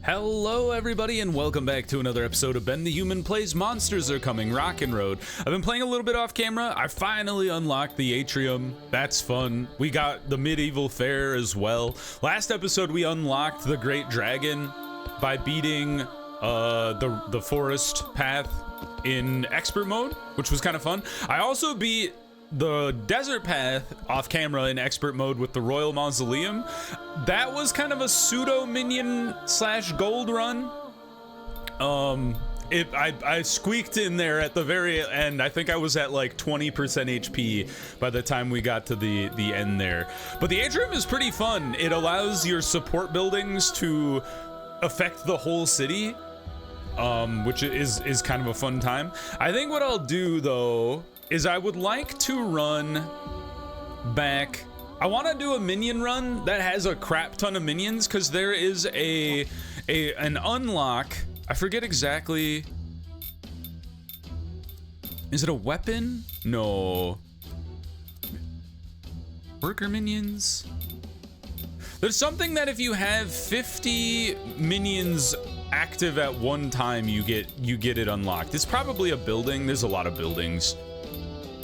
Hello everybody and welcome back to another episode of Ben the Human Plays Monsters Are Coming Rockin' Road. I've been playing a little bit off camera. I finally unlocked the atrium. That's fun. We got the medieval fair as well. Last episode we unlocked the Great Dragon by beating the forest path in expert mode, which was kind of fun. I also beat the desert path off camera in expert mode with the Royal Mausoleum. That was kind of a pseudo minion slash gold run. I squeaked in there at the very end. I think I was at like 20% HP by the time we got to the end there. But the atrium is pretty fun. It allows your support buildings to affect the whole city, which is kind of a fun time. I think what I'll do though is I would like to run back. I want to do a minion run that has a crap ton of minions, because there is an unlock. I forget exactly. Is it a weapon? No. Worker minions. There's something that if you have 50 minions active at one time, you get it unlocked. It's probably a building. There's a lot of buildings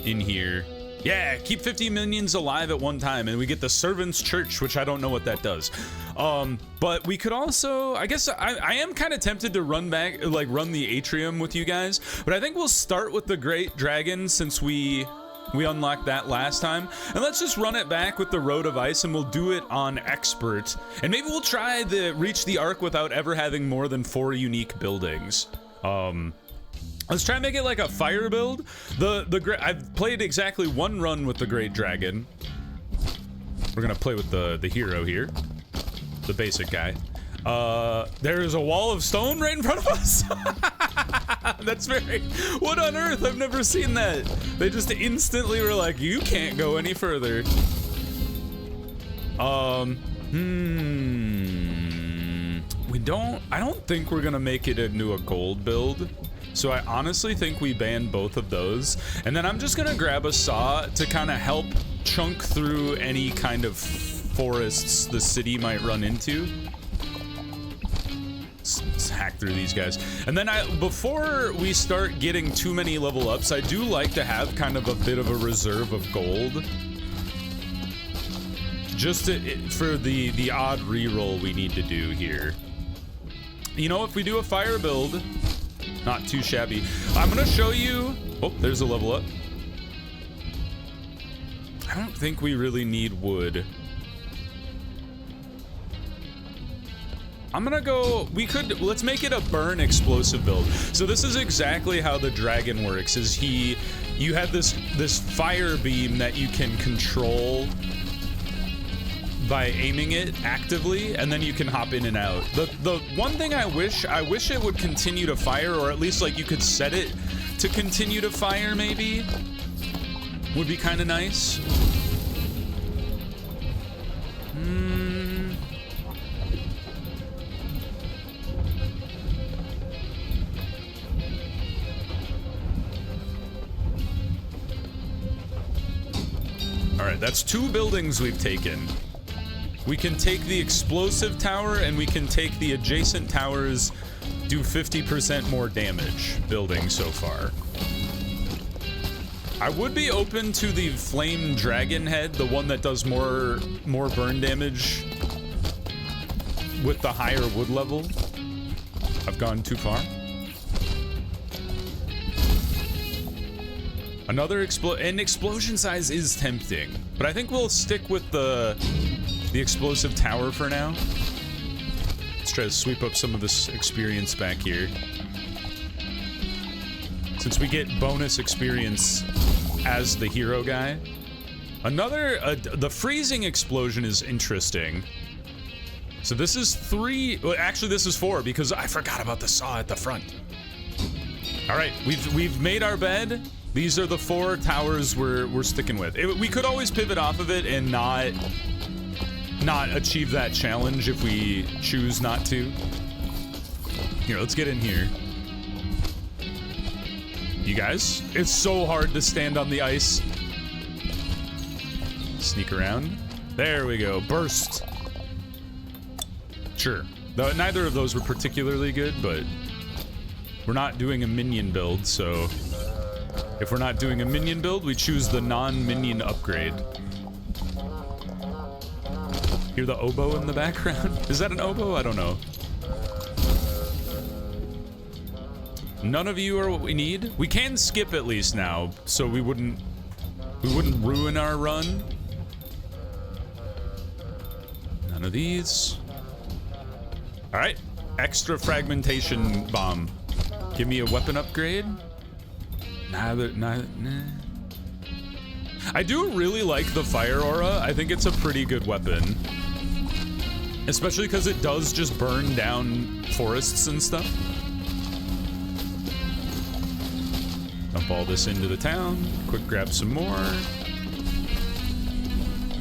in here. Yeah, keep 50 minions alive at one time, and we get the Servants' Church, which I don't know what that does. But we could also, I guess I am kind of tempted to run the atrium with you guys, but I think we'll start with the Great Dragon since we unlocked that last time, and let's just run it back with the Road of Ice, and we'll do it on expert, and maybe we'll try to reach the Ark without ever having more than 4 unique buildings. Let's try and make it like a fire build. I've played exactly one run with the Great Dragon. We're gonna play with the hero here, the basic guy. There's a wall of stone right in front of us. That's very, what on earth? I've never seen that. They just instantly were like, you can't go any further. I don't think we're gonna make it into a gold build. So I honestly think we ban both of those. And then I'm just gonna grab a saw to kind of help chunk through any kind of forests the city might run into. Let's hack through these guys. And then before we start getting too many level ups, I do like to have kind of a bit of a reserve of gold. Just for the odd reroll we need to do here. You know, if we do a fire build, not too shabby. I'm gonna show you. Oh, there's a level up. I don't think we really need wood. I'm gonna go, let's make it a burn explosive build. So this is exactly how the dragon works, is you have this fire beam that you can control by aiming it actively, and then you can hop in and out. The one thing I wish it would continue to fire, or at least like you could set it to continue to fire, maybe would be kind of nice. All right, that's 2 buildings we've taken. We can take the explosive tower, and we can take the adjacent towers, do 50% more damage building so far. I would be open to the flame dragon head, the one that does more burn damage with the higher wood level. I've gone too far. Another explosion size is tempting, but I think we'll stick with the explosive tower for now. Let's try to sweep up some of this experience back here, since we get bonus experience as the hero guy. The freezing explosion is interesting. So this is 3, well, actually this is 4, because I forgot about the saw at the front. All right, we've made our bed. These are the 4 towers we're sticking with. We could always pivot off of it and not achieve that challenge if we choose not to. Here, let's get in here. You guys, it's so hard to stand on the ice. Sneak around. There we go. Burst. Sure. Though neither of those were particularly good, but we're not doing a minion build, so if we're not doing a minion build, we choose the non-minion upgrade. Hear the oboe in the background? Is that an oboe? I don't know. None of you are what we need. We can skip at least now, so we wouldn't ruin our run. None of these. All right, extra fragmentation bomb. Give me a weapon upgrade. Nah. I do really like the fire aura. I think it's a pretty good weapon. Especially because it does just burn down forests and stuff. Dump all this into the town. Quick grab some more.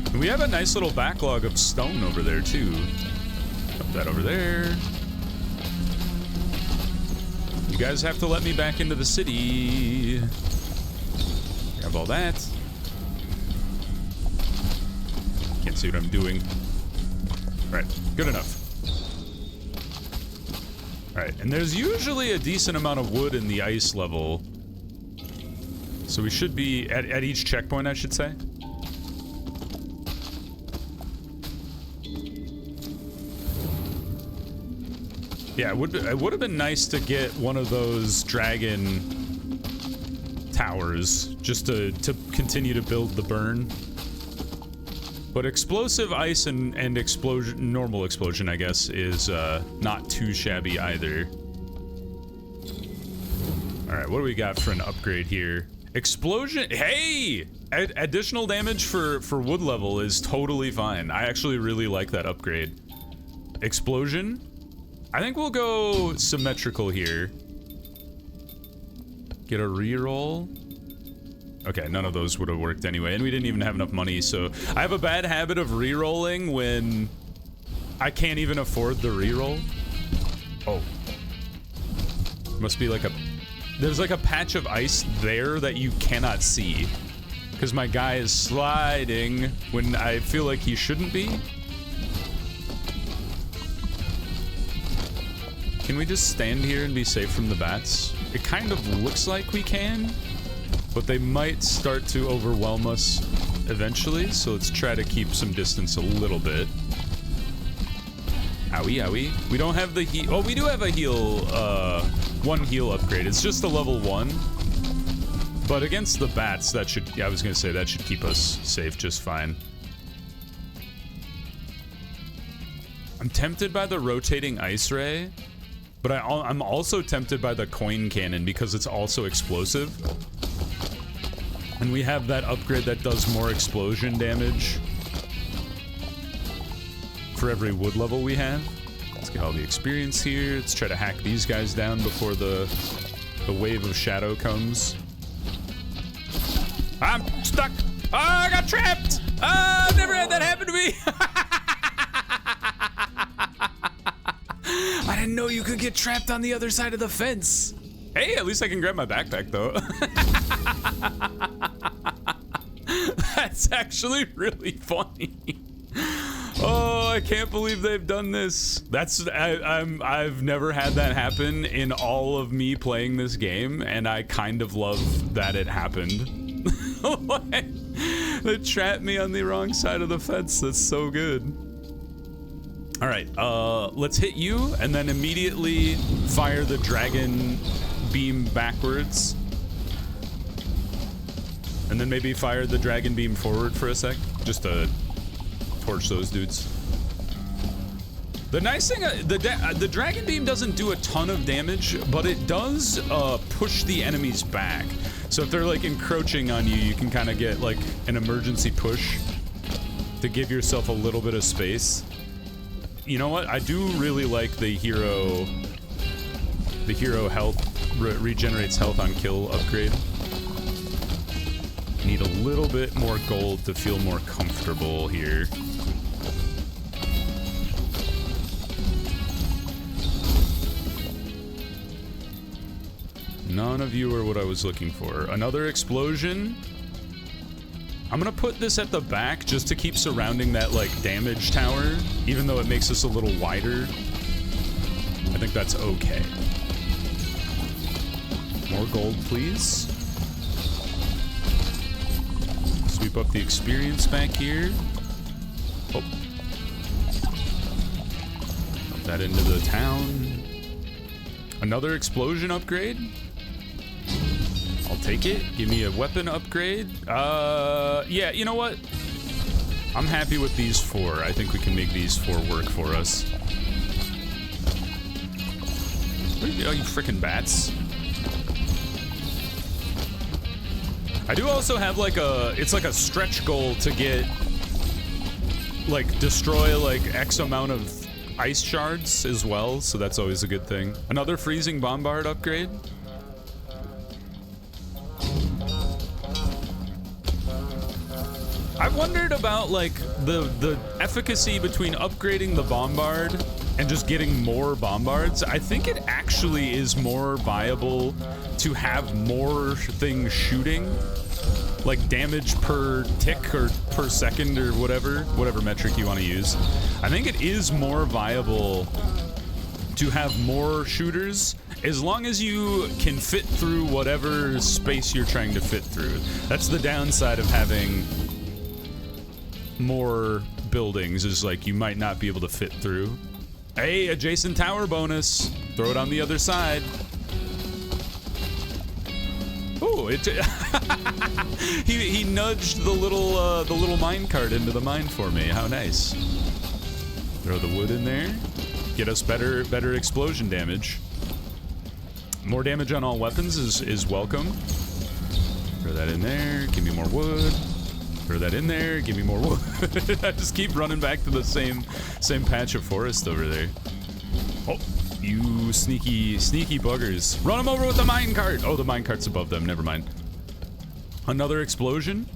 And we have a nice little backlog of stone over there too. Dump that over there. You guys have to let me back into the city. Grab all that. Can't see what I'm doing. Alright, good enough. Alright, and there's usually a decent amount of wood in the ice level. So we should be at each checkpoint, I should say. Yeah, it would have been nice to get one of those dragon towers just to continue to build the burn. But explosive ice and explosion, normal explosion, I guess, is not too shabby either. All right, what do we got for an upgrade here? Explosion. Hey, additional damage for wood level is totally fine. I actually really like that upgrade. Explosion. I think we'll go symmetrical here. Get a reroll. Okay, none of those would have worked anyway, and we didn't even have enough money, so I have a bad habit of rerolling when I can't even afford the reroll. Oh. Must be like there's like a patch of ice there that you cannot see. Because my guy is sliding when I feel like he shouldn't be. Can we just stand here and be safe from the bats? It kind of looks like we can. But they might start to overwhelm us eventually, so let's try to keep some distance a little bit. Owie, owie. We don't have the heal. Oh, we do have a heal, one heal upgrade. It's just a level 1. But against the bats, that should, yeah, I was gonna say, that should keep us safe just fine. I'm tempted by the rotating ice ray, but I'm also tempted by the coin cannon because it's also explosive. And we have that upgrade that does more explosion damage for every wood level we have. Let's get all the experience here. Let's try to hack these guys down before the wave of shadow comes. I'm stuck. Oh, I got trapped. Oh, I've never had that happen to me. I didn't know you could get trapped on the other side of the fence. Hey, at least I can grab my backpack, though. That's actually really funny. Oh, I can't believe they've done this. I've never had that happen in all of me playing this game, and I kind of love that it happened. They trapped me on the wrong side of the fence. That's so good. All right, let's hit you, and then immediately fire the dragon beam backwards. And then maybe fire the dragon beam forward for a sec, just to torch those dudes. The nice thing, the dragon beam doesn't do a ton of damage, but it does push the enemies back. So if they're like encroaching on you, you can kind of get like an emergency push to give yourself a little bit of space. You know what? I do really like the hero health, regenerates health on kill upgrade. Need a little bit more gold to feel more comfortable here. None of you are what I was looking for. Another explosion. I'm gonna put this at the back just to keep surrounding that like damage tower, even though it makes us a little wider. I think that's okay. More gold, please. Sweep up the experience back here. Oh. Put that into the town. Another explosion upgrade. I'll take it. Give me a weapon upgrade. Yeah, you know what? I'm happy with these 4. I think we can make these 4 work for us. Where you go, you frickin' bats? I do also have like it's like a stretch goal to get, like, destroy like X amount of ice shards as well, so that's always a good thing. Another freezing bombard upgrade. I've wondered about like the efficacy between upgrading the bombard and just getting more bombards. I think it actually is more viable to have more things shooting, like damage per tick or per second or whatever metric you want to use. I think it is more viable to have more shooters as long as you can fit through whatever space you're trying to fit through. That's the downside of having more buildings, is like you might not be able to fit through. Hey, adjacent tower bonus. Throw it on the other side. Oh, it he nudged the little mine cart into the mine for me. How nice. Throw the wood in there. Get us better explosion damage. More damage on all weapons is welcome. Throw that in there. Give me more wood. Throw that in there. Give me more wood. I just keep running back to the same patch of forest over there. Oh, you sneaky buggers. Run them over with the minecart. Oh, the minecart's above them. Never mind. Another explosion.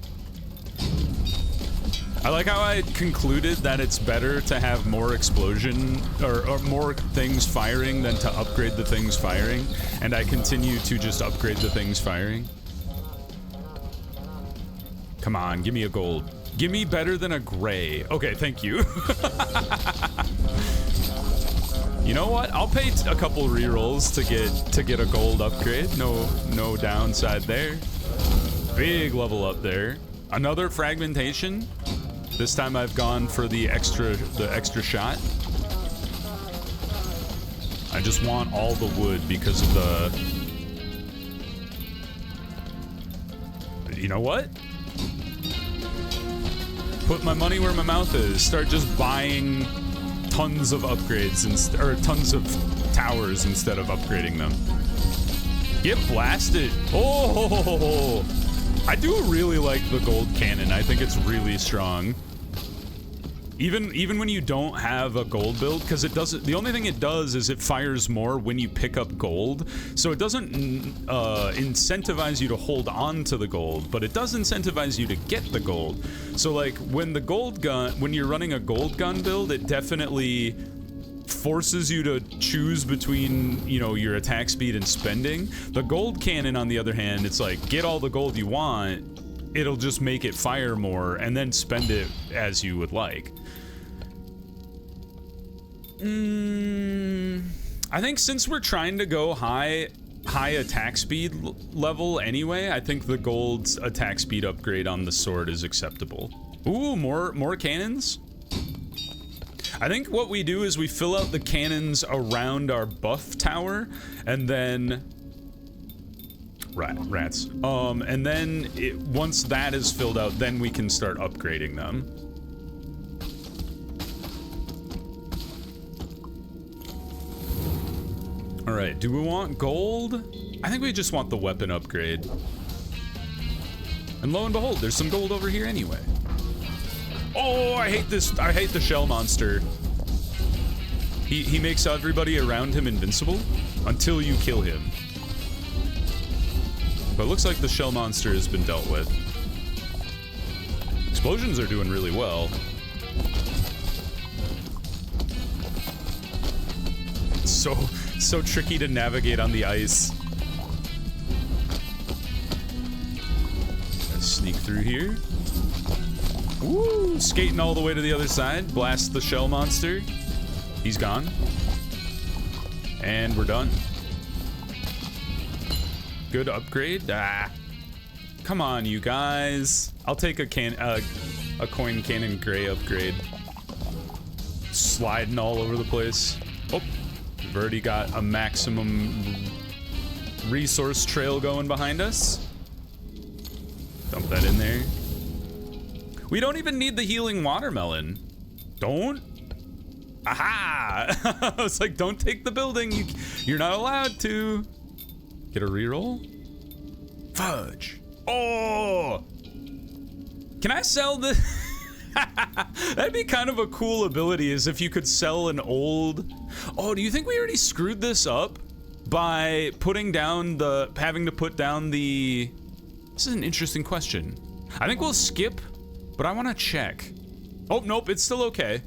I like how I concluded that it's better to have more explosion or more things firing than to upgrade the things firing. And I continue to just upgrade the things firing. Come on, give me a gold. Give me better than a gray. Okay, thank you. You know what? I'll pay a couple rerolls to get a gold upgrade. No downside there. Big level up there. Another fragmentation. This time I've gone for the extra shot. I just want all the wood because of the... You know what? Put my money where my mouth is. Start just buying tons of upgrades or tons of towers instead of upgrading them. Get blasted. Oh, I do really like the gold cannon. I think it's really strong. Even when you don't have a gold build, because it doesn't. The only thing it does is it fires more when you pick up gold. So it doesn't incentivize you to hold on to the gold, but it does incentivize you to get the gold. So like when you're running a gold gun build, it definitely forces you to choose between, you know, your attack speed and spending. The gold cannon, on the other hand, it's like get all the gold you want. It'll just make it fire more and then spend it as you would like. I think since we're trying to go high attack speed level anyway, I think the gold's attack speed upgrade on the sword is acceptable. Ooh, more cannons. I think what we do is we fill out the cannons around our buff tower, and then rats. And then once that is filled out, then we can start upgrading them. All right, do we want gold? I think we just want the weapon upgrade. And lo and behold, there's some gold over here anyway. Oh, I hate this. I hate the shell monster. He makes everybody around him invincible until you kill him. But it looks like the shell monster has been dealt with. Explosions are doing really well. So tricky to navigate on the ice. Let's sneak through here. Woo! Skating all the way to the other side. Blast the shell monster. He's gone. And we're done. Good upgrade. Ah, come on, you guys. I'll take a coin cannon gray upgrade. Sliding all over the place. Oh, we've already got a maximum resource trail going behind us. Dump that in there. We don't even need the healing watermelon. Don't. Aha! I was like, don't take the building. You're not allowed to. Get a reroll. Fudge. Oh! Can I sell the... That'd be kind of a cool ability, is if you could sell an old... Oh, do you think we already screwed this up by putting down the... having to put down the... This is an interesting question. I think we'll skip, but I want to check. Oh, nope, it's still okay.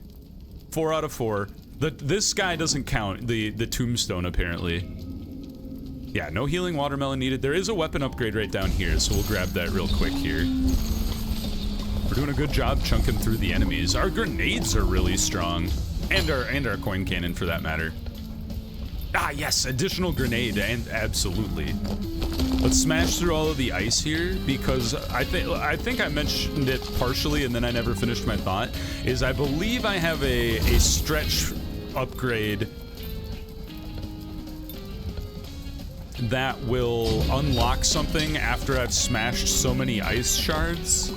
4 out of 4. This guy doesn't count, the tombstone, apparently. Yeah, no healing watermelon needed. There is a weapon upgrade right down here, so we'll grab that real quick here. We're doing a good job chunking through the enemies. Our grenades are really strong. And our coin cannon, for that matter. Ah, yes, additional grenade, and absolutely. Let's smash through all of the ice here, because I think I mentioned it partially and then I never finished my thought, is I believe I have a stretch upgrade that will unlock something after I've smashed so many ice shards.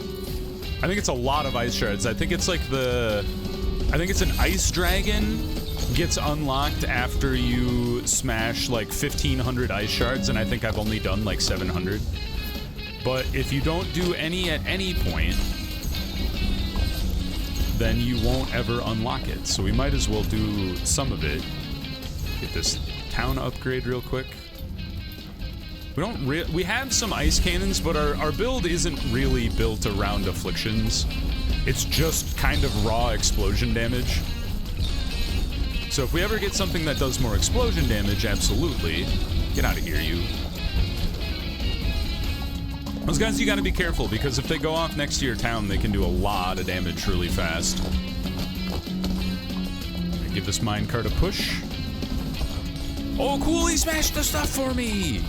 I think it's a lot of ice shards. I think it's like I think it's an ice dragon gets unlocked after you smash like 1,500 ice shards, and I think I've only done like 700. But if you don't do any at any point, then you won't ever unlock it. So we might as well do some of it. Get this town upgrade real quick. We have some ice cannons, but our build isn't really built around afflictions. It's just kind of raw explosion damage. So if we ever get something that does more explosion damage, absolutely. Get out of here, you. Those guys, you gotta be careful, because if they go off next to your town, they can do a lot of damage really fast. Give this minecart a push. Oh, cool, he smashed the stuff for me!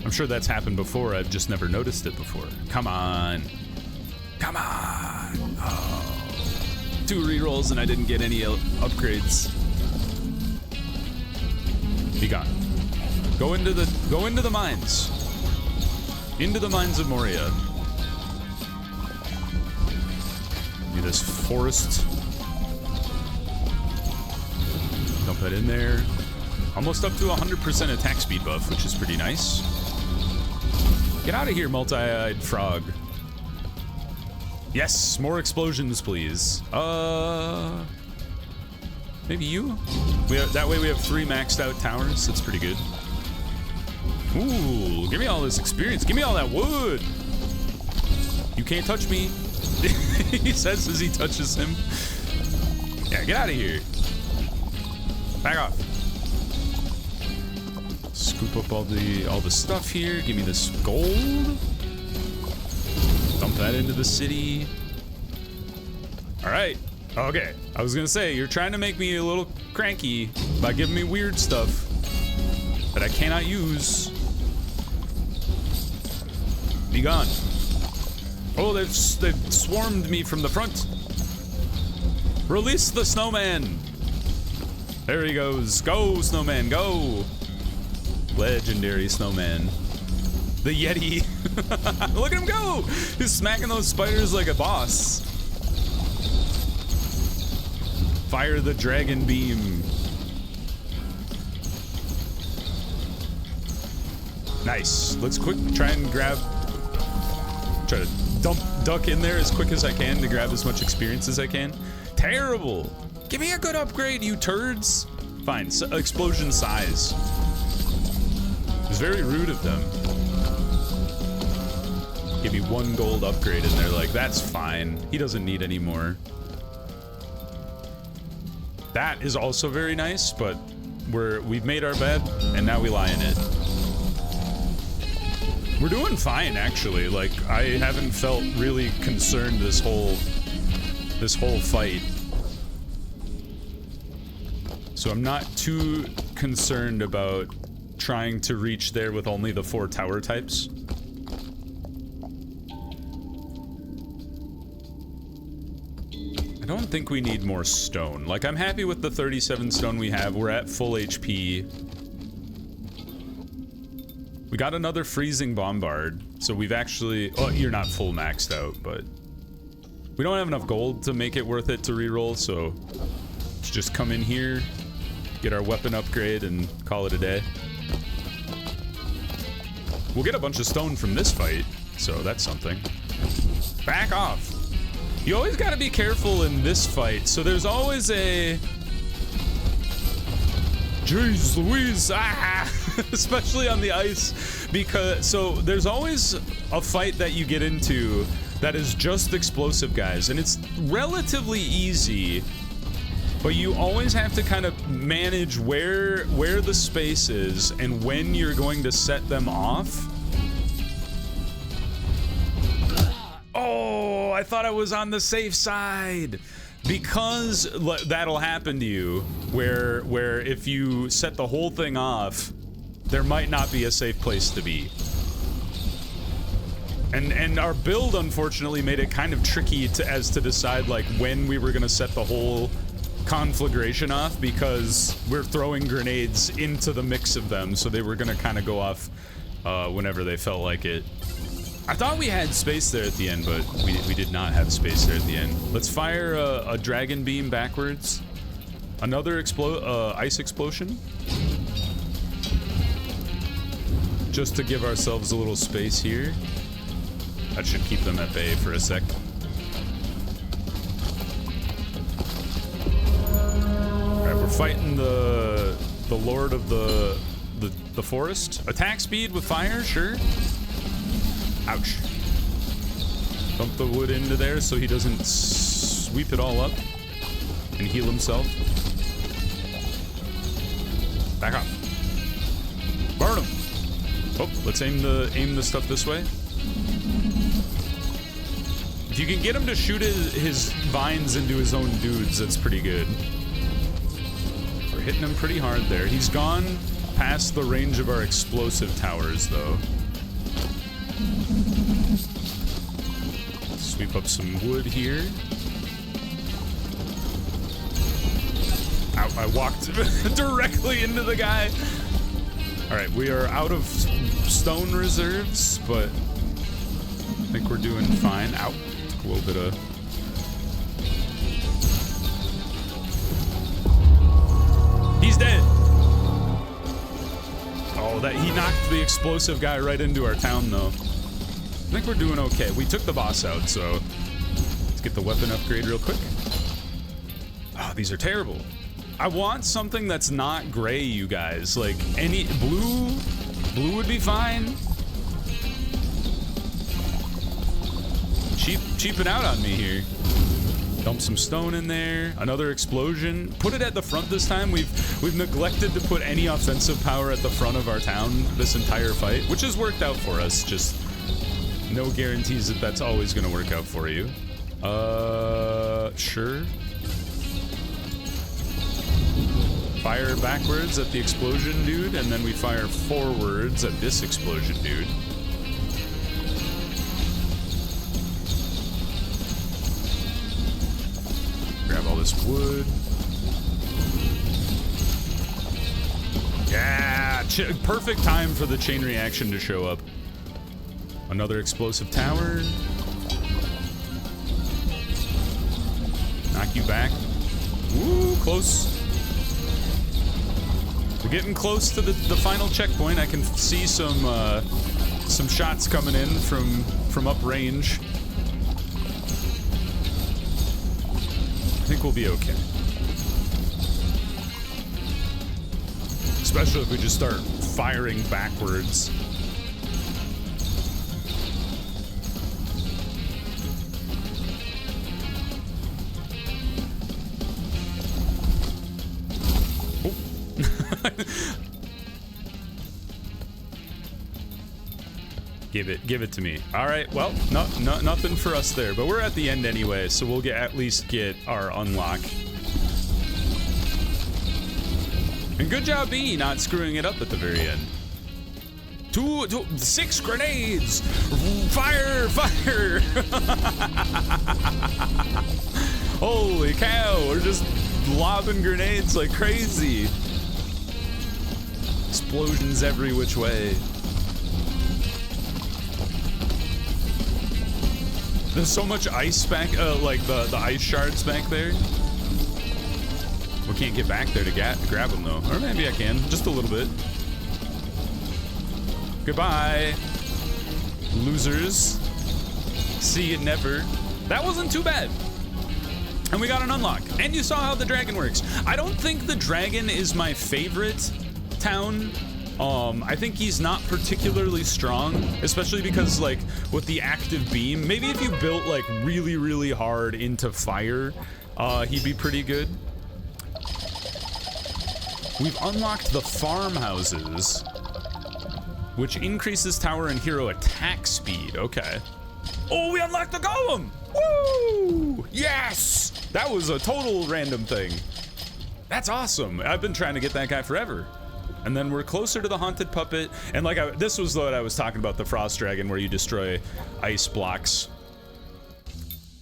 I'm sure that's happened before, I've just never noticed it before. Come on. Come on. Oh. 2 rerolls and I didn't get any upgrades. Be gone. Go into the mines. Into the mines of Moria. Do this forest. Dump that in there. Almost up to 100% attack speed buff, which is pretty nice. Get out of here, multi-eyed frog. Yes, more explosions, please. Maybe you? That way we have 3 maxed out towers. That's pretty good. Ooh, give me all this experience. Give me all that wood. You can't touch me. He says as he touches him. Yeah, get out of here. Back off. Scoop up all the stuff here. Give me this gold. Dump that into the city. All right. Okay. I was gonna say, you're trying to make me a little cranky by giving me weird stuff that I cannot use. Be gone. Oh, they've swarmed me from the front. Release the snowman. There he goes. Go, snowman, go. Legendary snowman. The Yeti. Look at him go! He's smacking those spiders like a boss. Fire the dragon beam. Nice. Let's try to duck in there as quick as I can to grab as much experience as I can. Terrible. Give me a good upgrade, you turds. Fine. Explosion size. It's very rude of them. Give me 1 gold upgrade and they're like, that's fine. He doesn't need any more. That is also very nice, but we've made our bed and now we lie in it. We're doing fine, actually. Like, I haven't felt really concerned this whole fight. So I'm not too concerned about trying to reach there with only the 4 tower types. I don't think we need more stone. Like, I'm happy with the 37 stone we have. We're at full HP. We got another freezing bombard, so we've actually... Oh, you're not full maxed out, but... We don't have enough gold to make it worth it to reroll, so... Let's just come in here, get our weapon upgrade, and call it a day. We'll get a bunch of stone from this fight, so that's something. Back off! You always gotta be careful in this fight, so there's always a... Jeez Louise, ah! Especially on the ice, because... So, there's always a fight that you get into that is just explosive guys, and it's relatively easy, but you always have to kind of manage where the space is and when you're going to set them off. Oh, I thought I was on the safe side. Because that'll happen to you, where if you set the whole thing off, there might not be a safe place to be. And our build, unfortunately, made it kind of tricky to decide, like, when we were gonna set the whole conflagration off, because we're throwing grenades into the mix of them, so they were gonna kind of go off whenever they felt like it. I thought we had space there at the end, but we did not have space there at the end. Let's fire a dragon beam backwards. Another ice explosion. Just to give ourselves a little space here. That should keep them at bay for a sec. Alright, we're fighting the lord of the forest. Attack speed with fire, sure. Ouch. Dump the wood into there so he doesn't sweep it all up and heal himself. Back up. Burn him. Oh, let's aim the stuff this way. If you can get him to shoot his vines into his own dudes, that's pretty good. We're hitting him pretty hard there. He's gone past the range of our explosive towers, though. Sweep up some wood here. Ow, I walked directly into the guy. Alright, we are out of stone reserves, but I think we're doing fine. Ow, took a little bit of... He's dead! Oh, he knocked the explosive guy right into our town, though. I think we're doing okay. We took the boss out, so let's get the weapon upgrade real quick. Oh, these are terrible. I want something that's not gray, you guys. Like, any blue would be fine. Cheap it out on me here. Dump some stone in there. Another explosion. Put it at the front this time. We've neglected to put any offensive power at the front of our town this entire fight, which has worked out for us. Just no guarantees that that's always going to work out for you. Sure. Fire backwards at the explosion dude, and then we fire forwards at this explosion dude. Grab all this wood. Yeah! Perfect time for the chain reaction to show up. Another explosive tower. Knock you back. Woo, close. We're getting close to the final checkpoint. I can see some shots coming in from uprange. I think we'll be okay. Especially if we just start firing backwards. Give it to me. All right, well, nothing for us there, but we're at the end anyway, so we'll at least get our unlock. And good job, B, not screwing it up at the very end. 6 grenades! Fire! Fire! Holy cow, we're just lobbing grenades like crazy. Explosions every which way. There's so much ice back, like the ice shards back there. We can't get back there to grab them though. Or maybe I can, just a little bit. Goodbye, losers. See you never. That wasn't too bad. And we got an unlock. And you saw how the dragon works. I don't think the dragon is my favorite town. I think he's not particularly strong, especially because like with the active beam, maybe if you built like really, really hard into fire, he'd be pretty good. We've unlocked the farmhouses, which increases tower and hero attack speed. Okay. Oh, we unlocked the golem. Woo! Yes! That was a total random thing. That's awesome. I've been trying to get that guy forever. And then we're closer to the haunted puppet. And like this was what I was talking about, the frost dragon, where you destroy ice blocks.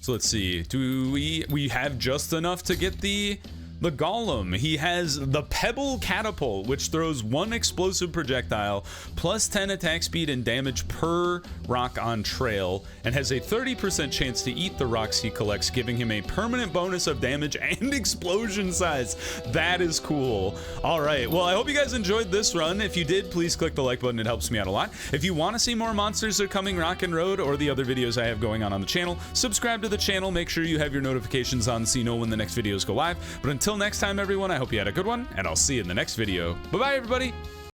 So let's see. Do we have just enough to get the golem? He has the pebble catapult, which throws 1 explosive projectile plus 10 attack speed and damage per rock on trail, and has a 30% chance to eat the rocks he collects, giving him a permanent bonus of damage and explosion size. That is cool. All right, well, I hope you guys enjoyed this run. If you did, please click the like button. It helps me out a lot. If you want to see more Monsters Are Coming Rock and Road or the other videos I have going on the channel, subscribe to the channel. Make sure you have your notifications on so you know when the next videos go live. But until next time, everyone, I hope you had a good one, and I'll see you in the next video. Bye-bye, everybody.